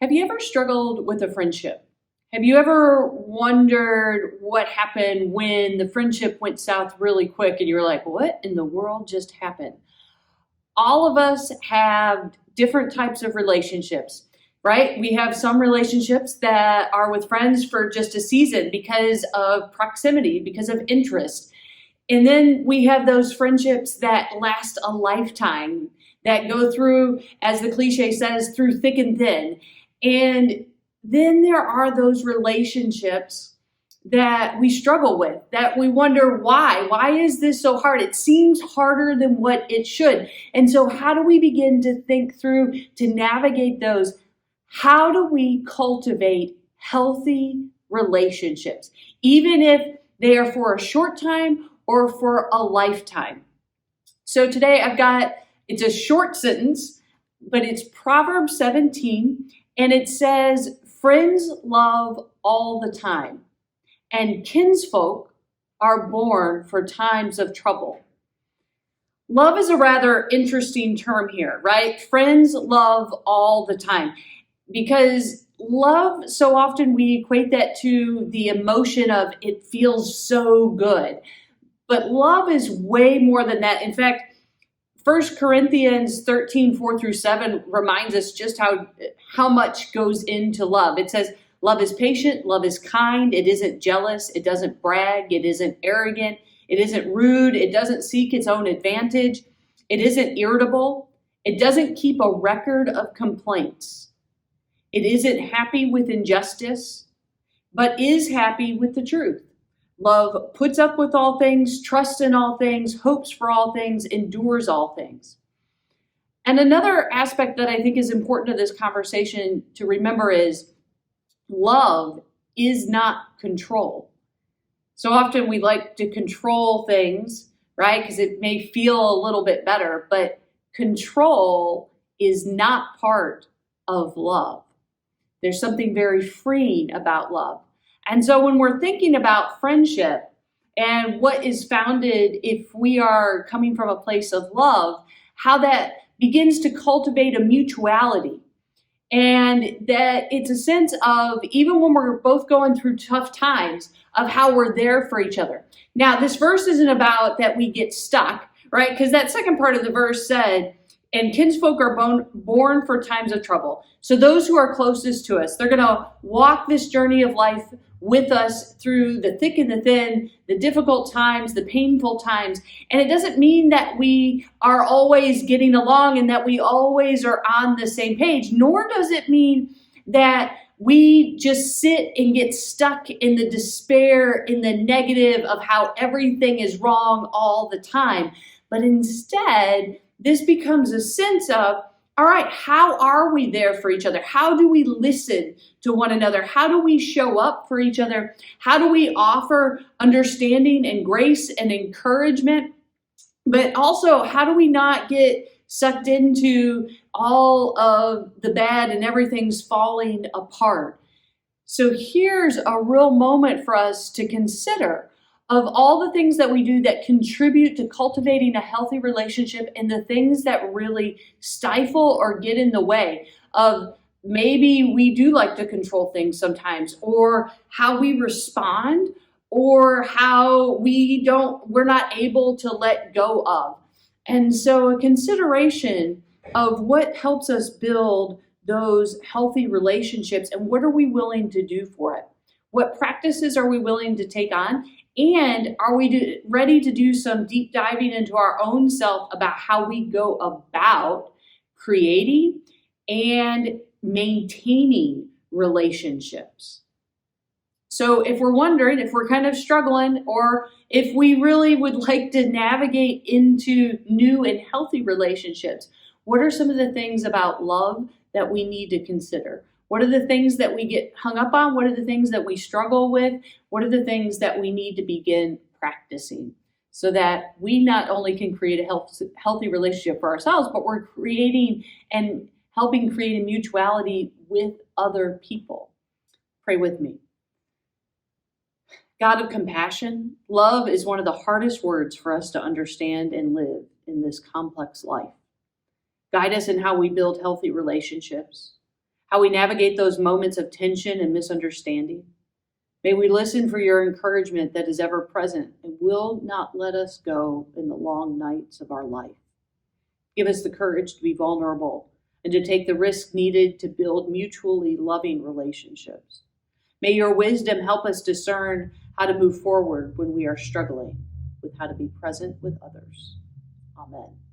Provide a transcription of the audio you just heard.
Have you ever struggled with a friendship? Have you ever wondered what happened when the friendship went south really quick and you're like, what in the world just happened? All of us have different types of relationships, right? We have some relationships that are with friends for just a season because of proximity, because of interest. And then we have those friendships that last a lifetime, that go through, as the cliche says, through thick and thin. And then there are those relationships that we struggle with, that we wonder why. Why is this so hard? It seems harder than what it should. And so, how do we begin to think through to navigate those? How do we cultivate healthy relationships, even if they are for a short time or for a lifetime? So today it's a short sentence, but it's Proverbs 17, and it says, friends love all the time, and kinsfolk are born for times of trouble. Love is a rather interesting term here, right? Friends love all the time, because love, so often we equate that to the emotion of it feels so good. But love is way more than that. In fact, 1 Corinthians 13, 4 through 7 reminds us just how much goes into love. It says, love is patient, love is kind, it isn't jealous, it doesn't brag, it isn't arrogant, it isn't rude, it doesn't seek its own advantage, it isn't irritable, it doesn't keep a record of complaints, it isn't happy with injustice, but is happy with the truth. Love puts up with all things, trusts in all things, hopes for all things, endures all things. And another aspect that I think is important to this conversation to remember is love is not control. So often we like to control things, right? Because it may feel a little bit better, but control is not part of love. There's something very freeing about love. And so when we're thinking about friendship and what is founded if we are coming from a place of love, how that begins to cultivate a mutuality. And that it's a sense of, even when we're both going through tough times, of how we're there for each other. Now, this verse isn't about that we get stuck, right? Because that second part of the verse said, and kinsfolk are born for times of trouble. So those who are closest to us, they're going to walk this journey of life with us through the thick and the thin, the difficult times, the painful times. And it doesn't mean that we are always getting along and that we always are on the same page, nor does it mean that we just sit and get stuck in the despair, in the negative of how everything is wrong all the time. But instead, this becomes a sense of, all right, how are we there for each other? How do we listen to one another? How do we show up for each other? How do we offer understanding and grace and encouragement? But also, how do we not get sucked into all of the bad and everything's falling apart? So here's a real moment for us to consider of all the things that we do that contribute to cultivating a healthy relationship, and the things that really stifle or get in the way of, maybe we do like to control things sometimes, or how we respond, or how we're not able to let go of. And so a consideration of what helps us build those healthy relationships, and what are we willing to do for it? What practices are we willing to take on? And are we ready to do some deep diving into our own self about how we go about creating and maintaining relationships? So if we're wondering, if we're kind of struggling, or if we really would like to navigate into new and healthy relationships, what are some of the things about love that we need to consider? What are the things that we get hung up on? What are the things that we struggle with? What are the things that we need to begin practicing so that we not only can create a healthy relationship for ourselves, but we're creating and helping create a mutuality with other people? Pray with me. God of compassion, love is one of the hardest words for us to understand and live in this complex life. Guide us in how we build healthy relationships. how we navigate those moments of tension and misunderstanding. May we listen for your encouragement that is ever present and will not let us go in the long nights of our life. Give us the courage to be vulnerable and to take the risk needed to build mutually loving relationships. May your wisdom help us discern how to move forward when we are struggling with how to be present with others. Amen.